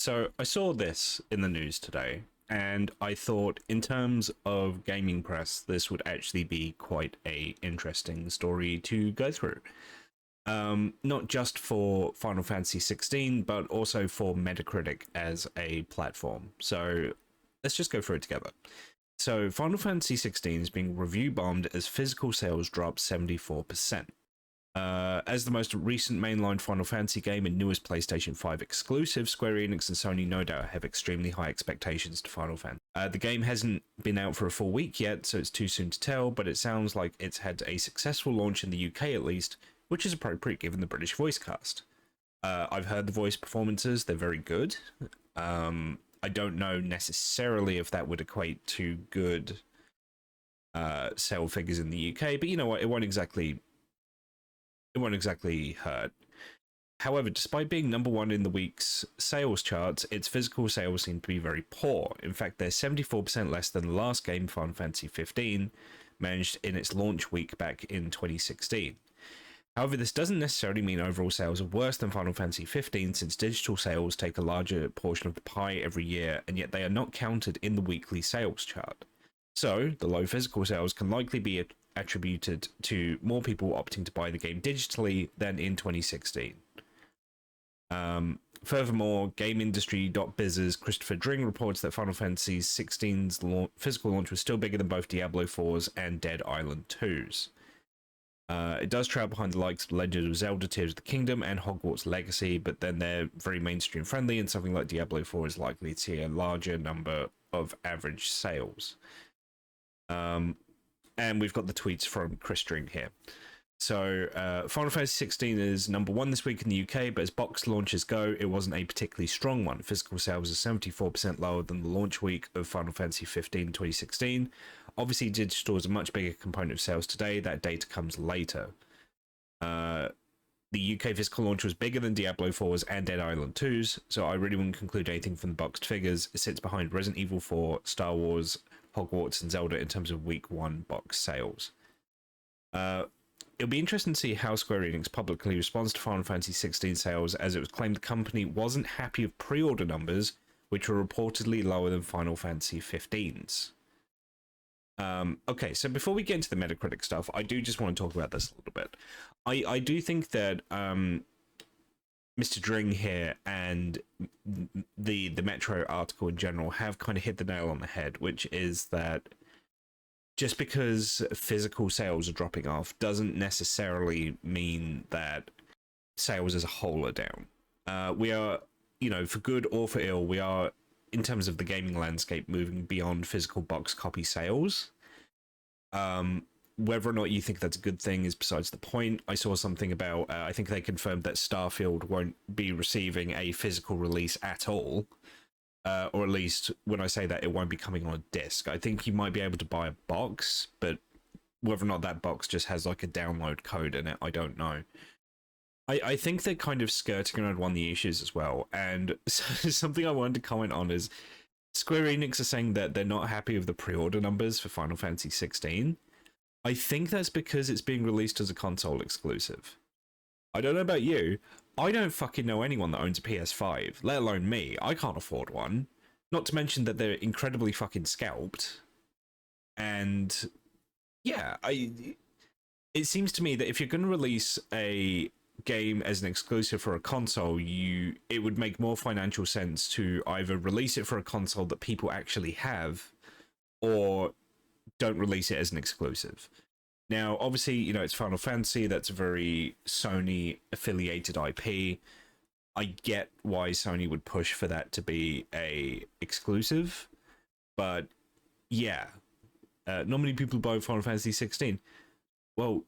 So I saw this in the news today, and I thought, in terms of gaming press, this would actually be quite a interesting story to go through. Not just for Final Fantasy 16, but also for Metacritic as a platform. So let's just go through it together. So Final Fantasy 16 is being review bombed as physical sales drop 74%. As the most recent mainline Final Fantasy game and newest PlayStation 5 exclusive, Square Enix and Sony no doubt have extremely high expectations to Final Fantasy. The game hasn't been out for a full week yet, so it's too soon to tell, but it sounds like it's had a successful launch in the UK at least, which is appropriate given the British voice cast. I've heard the voice performances, they're very good. I don't know necessarily if that would equate to good sale figures in the UK, but you know what, it won't exactly hurt. However, despite being number one in the week's sales charts, its physical sales seem to be very poor. In fact, they're 74% less than the last game, Final Fantasy 15, managed in its launch week back in 2016. However, this doesn't necessarily mean overall sales are worse than Final Fantasy 15, since digital sales take a larger portion of the pie every year, and yet they are not counted in the weekly sales chart. So, the low physical sales can likely be attributed to more people opting to buy the game digitally than in 2016. Furthermore, GameIndustry.biz's Christopher Dring reports that Final Fantasy 16's physical launch was still bigger than both Diablo 4's and Dead Island 2's. It does trail behind the likes of Legend of Zelda Tears of the Kingdom and Hogwarts Legacy, but then they're very mainstream friendly, and something like Diablo 4 is likely to see a larger number of average sales. And we've got the tweets from Chris Dring here. So, Final Fantasy 16 is number one this week in the UK, but as box launches go, it wasn't a particularly strong one. Physical sales are 74% lower than the launch week of Final Fantasy 15 in 2016. Obviously, digital is a much bigger component of sales today. That data comes later. The UK physical launch was bigger than Diablo 4's and Dead Island 2's, so I really wouldn't conclude anything from the boxed figures. It sits behind Resident Evil 4, Star Wars, Hogwarts, and Zelda in terms of week one box sales. It'll be interesting to see how Square Enix publicly responds to Final Fantasy 16 sales, as it was claimed the company wasn't happy with pre-order numbers, which were reportedly lower than Final Fantasy 15's. Okay, so before we get into the Metacritic stuff, I do just want to talk about this a little bit. I do think that Mr. Dring here and the Metro article in general have kind of hit the nail on the head, which is that just because physical sales are dropping off doesn't necessarily mean that sales as a whole are down. We are, for good or for ill, we are, in terms of the gaming landscape, moving beyond physical box copy sales. Whether or not you think that's a good thing is besides the point. I saw something about, I think they confirmed that Starfield won't be receiving a physical release at all. Or at least, when I say that, it won't be coming on a disc. I think you might be able to buy a box, but whether or not that box just has like a download code in it, I don't know. I think they're kind of skirting around one of the issues as well. And something I wanted to comment on is Square Enix are saying that they're not happy with the pre-order numbers for Final Fantasy 16. I think that's because it's being released as a console exclusive. I don't know about you. I don't fucking know anyone that owns a PS5, let alone me. I can't afford one. Not to mention that they're incredibly fucking scalped. And yeah, it seems to me that if you're going to release a game as an exclusive for a console, it would make more financial sense to either release it for a console that people actually have, or don't release it as an exclusive. Now, obviously, it's Final Fantasy. That's a very Sony-affiliated IP. I get why Sony would push for that to be a exclusive, but yeah, not many people buy Final Fantasy 16. Well,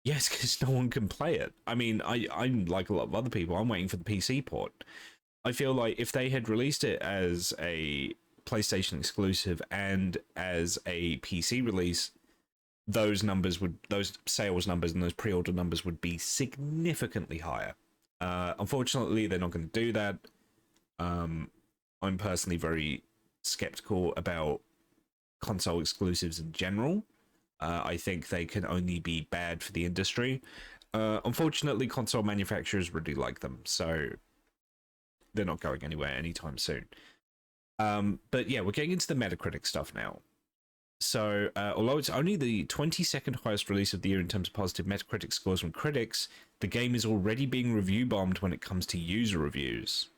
yes, because no one can play it. I mean, I'm like a lot of other people. I'm waiting for the PC port. I feel like if they had released it as a PlayStation exclusive and as a PC release, those sales numbers and those pre-order numbers would be significantly higher. Unfortunately, they're not going to do that. I'm personally very skeptical about console exclusives in general. I think they can only be bad for the industry. Unfortunately, console manufacturers really like them, so they're not going anywhere anytime soon. But yeah, we're getting into the Metacritic stuff now. So, although it's only the 22nd highest release of the year in terms of positive Metacritic scores from critics, the game is already being review bombed when it comes to user reviews.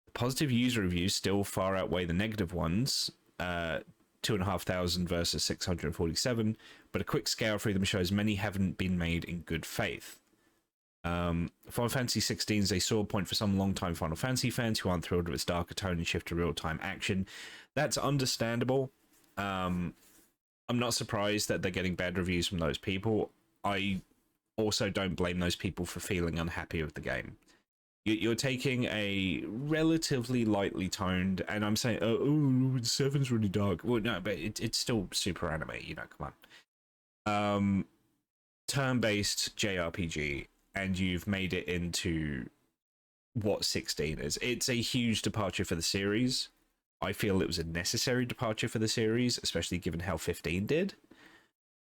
The positive user reviews still far outweigh the negative ones, 2,500 versus 647, but a quick scale through them shows many haven't been made in good faith. Final Fantasy 16 is a sore point for some long-time Final Fantasy fans who aren't thrilled with its darker tone and shift to real-time action. That's understandable. I'm not surprised that they're getting bad reviews from those people. I also don't blame those people for feeling unhappy with the game. You're taking a relatively lightly toned, and I'm saying, oh, 7's really dark. Well, no, but it's still super anime, you know, come on. Turn-based JRPG, and you've made it into what 16 is. It's a huge departure for the series. I feel it was a necessary departure for the series, especially given how 15 did.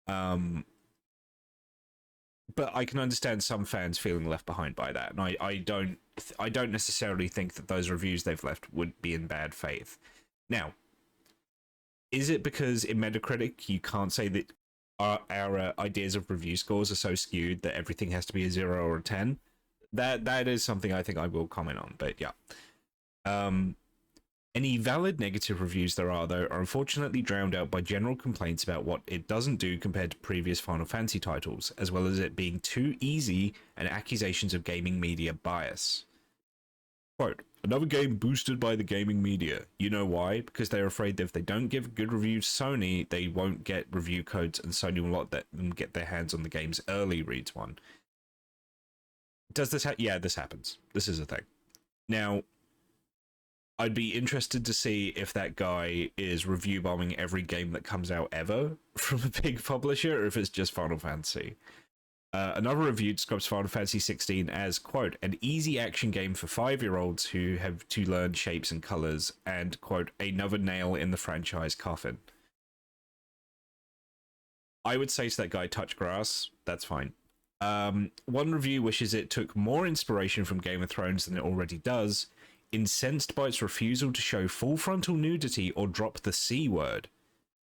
But I can understand some fans feeling left behind by that, and I don't necessarily think that those reviews they've left would be in bad faith. Now, is it because in Metacritic you can't say that our ideas of review scores are so skewed that everything has to be a 0 or a 10? That is something I think I will comment on, but yeah. Any valid negative reviews there are, though, are unfortunately drowned out by general complaints about what it doesn't do compared to previous Final Fantasy titles, as well as it being too easy and accusations of gaming media bias. Quote, another game boosted by the gaming media. You know why? Because they're afraid that if they don't give good reviews to Sony, they won't get review codes and Sony will not let them get their hands on the games early, reads one. Does this yeah, this happens. This is a thing. Now, I'd be interested to see if that guy is review bombing every game that comes out ever from a big publisher, or if it's just Final Fantasy. Another review describes Final Fantasy 16 as, quote, an easy action game for 5-year-olds who have to learn shapes and colors, and, quote, another nail in the franchise coffin. I would say to that guy, touch grass. That's fine. One review wishes it took more inspiration from Game of Thrones than it already does, incensed by its refusal to show full frontal nudity or drop the C word.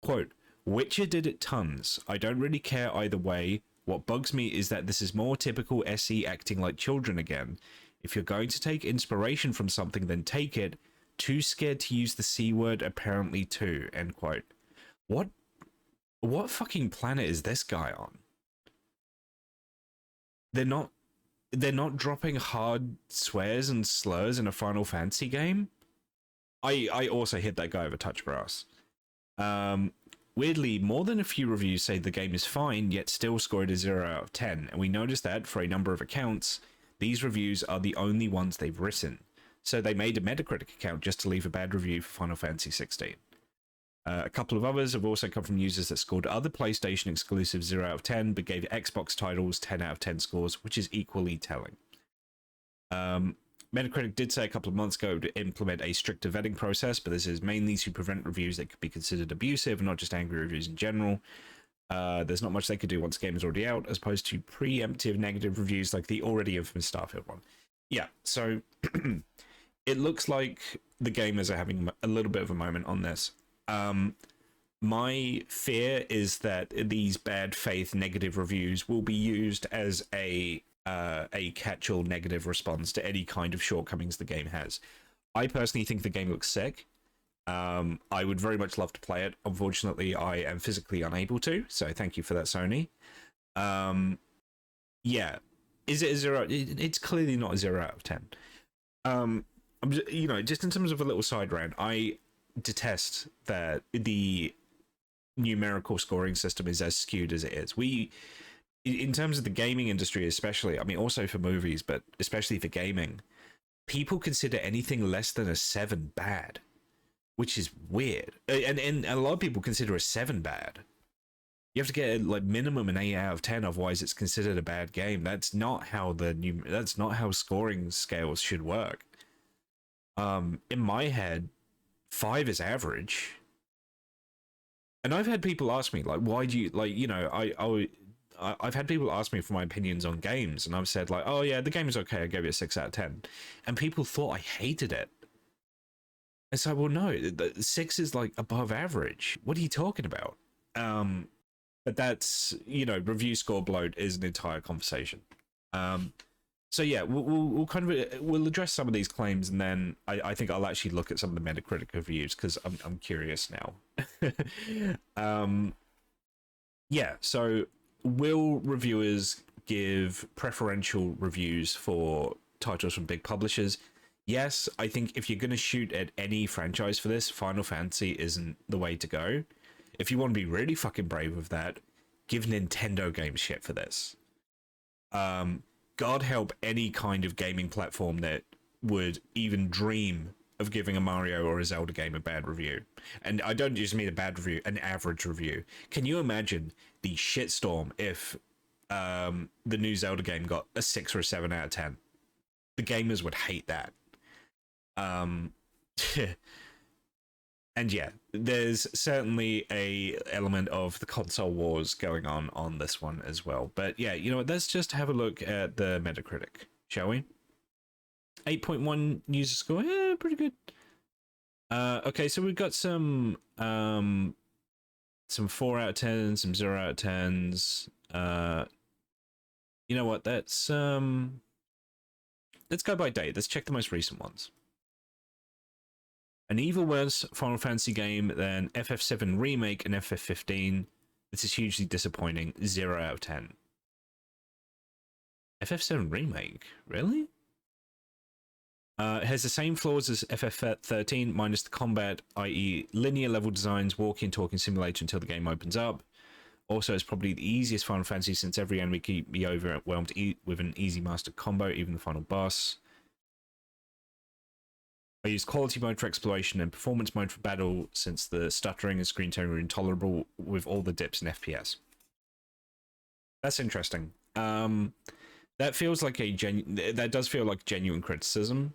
Quote, Witcher did it tons. I don't really care either way. What bugs me is that this is more typical SE acting like children again. If you're going to take inspiration from something, then take it. Too scared to use the C word apparently too, end quote. What fucking planet is this guy on? They're not dropping hard swears and slurs in a Final Fantasy game? I also hit that guy over touch grass. Weirdly, more than a few reviews say the game is fine, yet still scored a 0 out of 10, and we noticed that for a number of accounts, these reviews are the only ones they've written. So they made a Metacritic account just to leave a bad review for Final Fantasy 16. A couple of others have also come from users that scored other PlayStation exclusives 0 out of 10, but gave Xbox titles 10 out of 10 scores, which is equally telling. Metacritic did say a couple of months ago to implement a stricter vetting process, but this is mainly to prevent reviews that could be considered abusive and not just angry reviews in general. There's not much they could do once the game is already out, as opposed to preemptive negative reviews like the already infamous Starfield one. Yeah, so it looks like the gamers are having a little bit of a moment on this. My fear is that these bad faith negative reviews will be used as a catch-all negative response to any kind of shortcomings the game has. I personally think the game looks sick. I would very much love to play it. Unfortunately, I am physically unable to, so thank you for that, Sony. Yeah. Is it a 0? It's clearly not a 0 out of 10. Just in terms of a little side rant, I detest that the numerical scoring system is as skewed as it is. In terms of the gaming industry especially, I mean also for movies, but especially for gaming, people consider anything less than a 7 bad, which is weird. And a lot of people consider a 7 bad. You have to get like minimum an 8 out of 10, otherwise it's considered a bad game. That's not how scoring scales should work. In my head, 5 is average. And I've had people ask me, like, why do you, like, I've had people ask me for my opinions on games, and I've said like, oh yeah, the game is okay, I gave it a 6 out of 10, and people thought I hated it. It's like, well, no, the 6 is like above average. What are you talking about? But that's, you know, review score bloat is an entire conversation. So yeah, we'll kind of we'll address some of these claims, and then I think I'll actually look at some of the Metacritic reviews because I'm curious now. Yeah, so will reviewers give preferential reviews for titles from big publishers? Yes, I think if you're going to shoot at any franchise for this, Final Fantasy isn't the way to go. If you want to be really fucking brave with that, give Nintendo games shit for this. God help any kind of gaming platform that would even dream of giving a Mario or a Zelda game a bad review. And I don't just mean a bad review, an average review. Can you imagine the shitstorm if the new Zelda game got a 6 or a 7 out of 10? The gamers would hate that. And yeah, there's certainly a element of the console wars going on this one as well. But yeah, you know what, let's just have a look at the Metacritic, shall we? 8.1 user score, yeah, pretty good. Okay, so we've got some 4 out of 10, some 0 out of 10s. You know what, let's go by date. Let's check the most recent ones. An even worse Final Fantasy game than FF7 Remake and FF15. This is hugely disappointing. 0 out of 10. FF7 Remake? Really? It has the same flaws as FF13, minus the combat, i.e. linear level designs, walking and talking simulator until the game opens up. Also, it's probably the easiest Final Fantasy since every enemy can be overwhelmed with an easy master combo, even the final boss. I used quality mode for exploration and performance mode for battle since the stuttering and screen tone are intolerable with all the dips in FPS. That's interesting. That feels like that does feel like genuine criticism.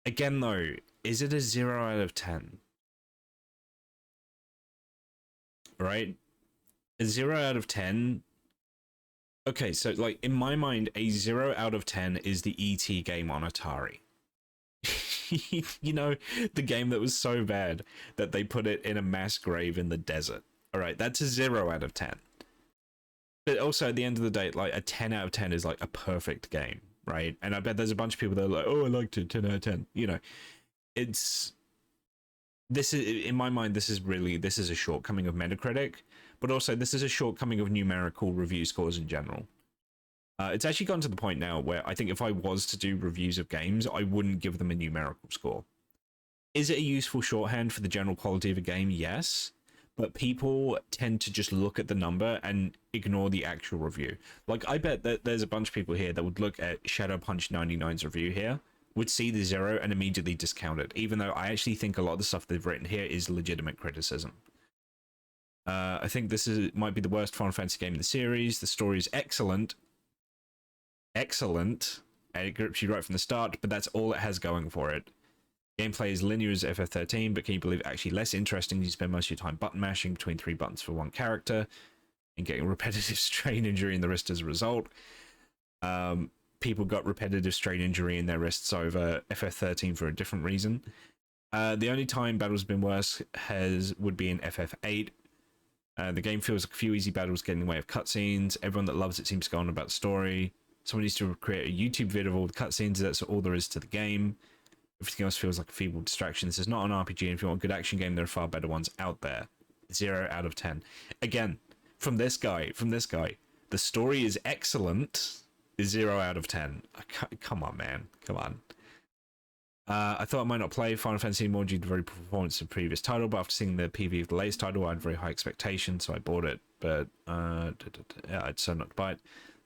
Again, though, is it a 0 out of 10? Right? A 0 out of 10. Okay, so like in my mind, a 0 out of 10 is the ET game on Atari. You know, the game that was so bad that they put it in a mass grave in the desert. All right, that's a 0 out of 10. But also at the end of the day, like a 10 out of 10 is like a perfect game, right? And I bet there's a bunch of people that are like, oh, I liked it, 10 out of 10. You know, this is, in my mind, this is a shortcoming of Metacritic, but also this is a shortcoming of numerical review scores in general. It's actually gotten to the point now where I think if I was to do reviews of games, I wouldn't give them a numerical score. Is it a useful shorthand for the general quality of a game? Yes. But people tend to just look at the number and ignore the actual review. Like, I bet that there's a bunch of people here that would look at Shadow Punch 99's review here, would see the 0 and immediately discount it, even though I actually think a lot of the stuff they've written here is legitimate criticism. I think this might be the worst Final Fantasy game in the series. The story is excellent, and it grips you right from the start, but that's all it has going for it. Gameplay is linear as FF13, but can you believe actually less interesting? You spend most of your time button mashing between 3 buttons for one character and getting repetitive strain injury in the wrist as a result. People got repetitive strain injury in their wrists over FF13 for a different reason. The only time battles have been worse would be in FF8. The game feels like a few easy battles get in the way of cutscenes. Everyone that loves it seems to go on about the story. Someone needs to create a YouTube video of all the cutscenes. That's all there is to the game. Everything else feels like a feeble distraction. This is not an RPG, and if you want a good action game, there are far better ones out there. 0 out of 10. Again, from this guy, the story is excellent. 0 out of 10. Come on, man. Come on. I thought I might not play Final Fantasy anymore due to the very performance of the previous title, but after seeing the PV of the latest title, I had very high expectations, so I bought it. But I decided not to buy it.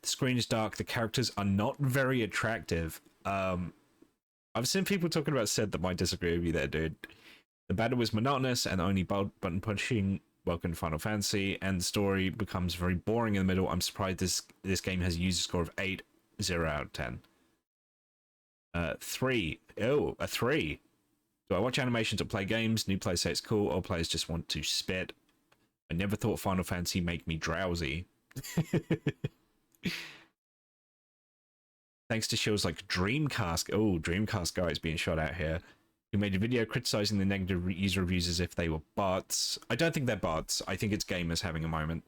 The screen is dark. The characters are not very attractive. I've seen people talking about said that might disagree with you there, dude. The battle was monotonous and only button punching. Welcome to Final Fantasy, and the story becomes very boring in the middle. I'm surprised this game has a user score of 8, 0 out of 10. 3. Oh, a 3. Do I watch animations or play games? New players say it's cool. Old players just want to spit. I never thought Final Fantasy make me drowsy. Thanks to shows like Dreamcast. Oh, Dreamcast guys being shot out here. Who made a video criticizing the negative user reviews as if they were bots. I don't think they're bots. I think it's gamers having a moment.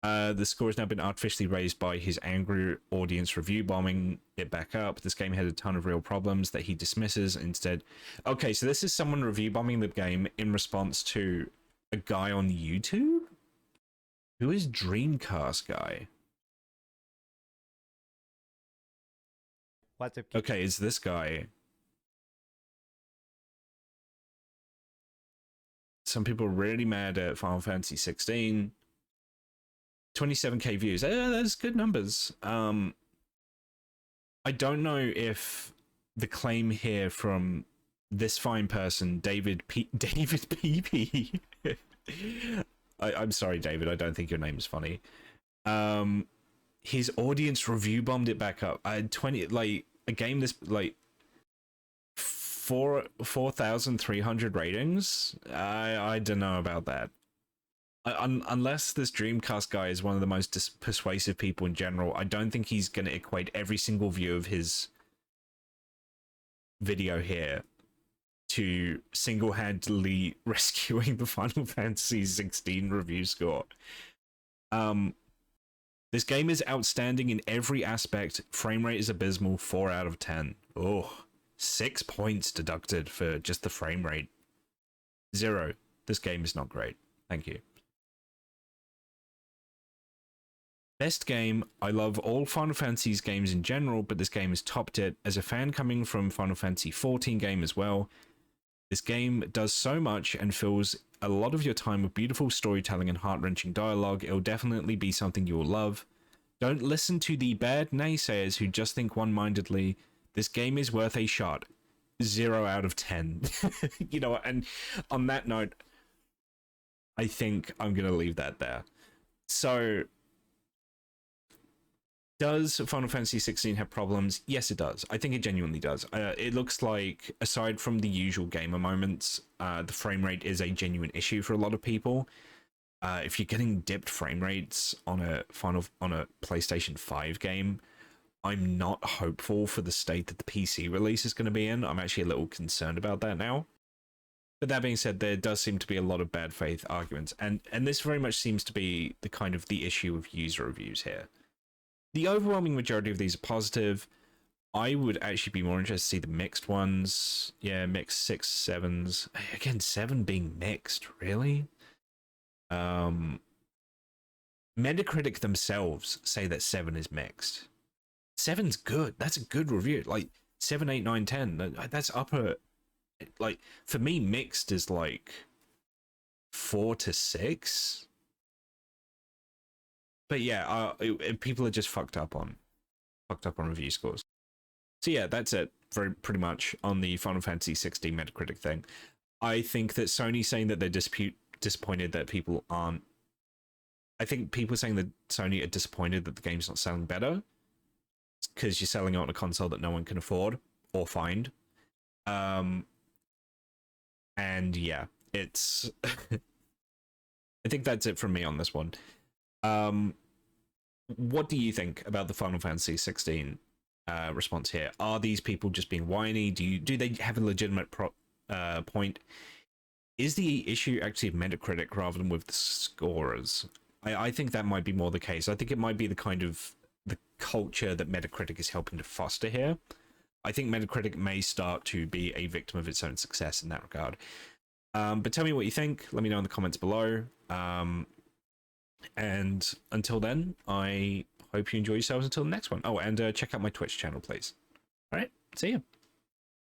The score has now been artificially raised by his angry audience review bombing it back up. This game had a ton of real problems that he dismisses instead. Okay, so this is someone review bombing the game in response to a guy on YouTube? Who is Dreamcast guy? What's up? Okay, it's this guy. Some people are really mad at Final Fantasy 16. 27k views. That's good numbers. I don't know if the claim here from this fine person, David PP. I'm sorry, David. I don't think your name is funny. His audience review bombed it back up. I had 20, like, a game this, like, 4,300 ratings. I don't know about that. Unless this Dreamcast guy is one of the most persuasive people in general, I don't think he's going to equate every single view of his video here to single-handedly rescuing the Final Fantasy 16 review score. This game is outstanding in every aspect. Frame rate is abysmal, 4 out of 10. Oh, 6 points deducted for just the frame rate. 0. This game is not great. Thank you. Best game. I love all Final Fantasy's games in general, but this game has topped it. As a fan coming from Final Fantasy 14 game as well, this game does so much and fills a lot of your time with beautiful storytelling and heart-wrenching dialogue. It'll definitely be something you will love. Don't listen to the bad naysayers who just think one-mindedly. This game is worth a shot. 0 out of 10. You know, and on that note, I think I'm going to leave that there. So, does Final Fantasy 16 have problems? Yes, it does. I think it genuinely does. It looks like, aside from the usual gamer moments, the frame rate is a genuine issue for a lot of people. If you're getting dipped frame rates on a PlayStation 5 game, I'm not hopeful for the state that the PC release is going to be in. I'm actually a little concerned about that now. But that being said, there does seem to be a lot of bad faith arguments, and this very much seems to be the kind of the issue of user reviews here. The overwhelming majority of these are positive. I would actually be more interested to see the mixed ones. Yeah, mixed 6s, 7s. Again, 7 being mixed, really? Metacritic themselves say that 7 is mixed. 7's good. That's a good review. Like 7, 8, 9, 10. That's upper. Like for me, mixed is like 4 to 6. But yeah, people are just fucked up on review scores. So yeah, that's it. Pretty much on the Final Fantasy 16 Metacritic thing. I think that Sony saying that they're disappointed that people aren't. I think people saying that Sony are disappointed that the game's not selling better because you're selling it on a console that no one can afford or find. And yeah, it's. I think that's it from me on this one. What do you think about the Final Fantasy 16 response here? Are these people just being whiny? Do they have a legitimate point? Is the issue actually Metacritic rather than with the scorers? I think that might be more the case. I think it might be the kind of the culture that Metacritic is helping to foster here. I think Metacritic may start to be a victim of its own success in that regard. But tell me what you think. Let me know in the comments below. And until then, I hope you enjoy yourselves until the next one. Oh, and check out my Twitch channel, please. All right, see you.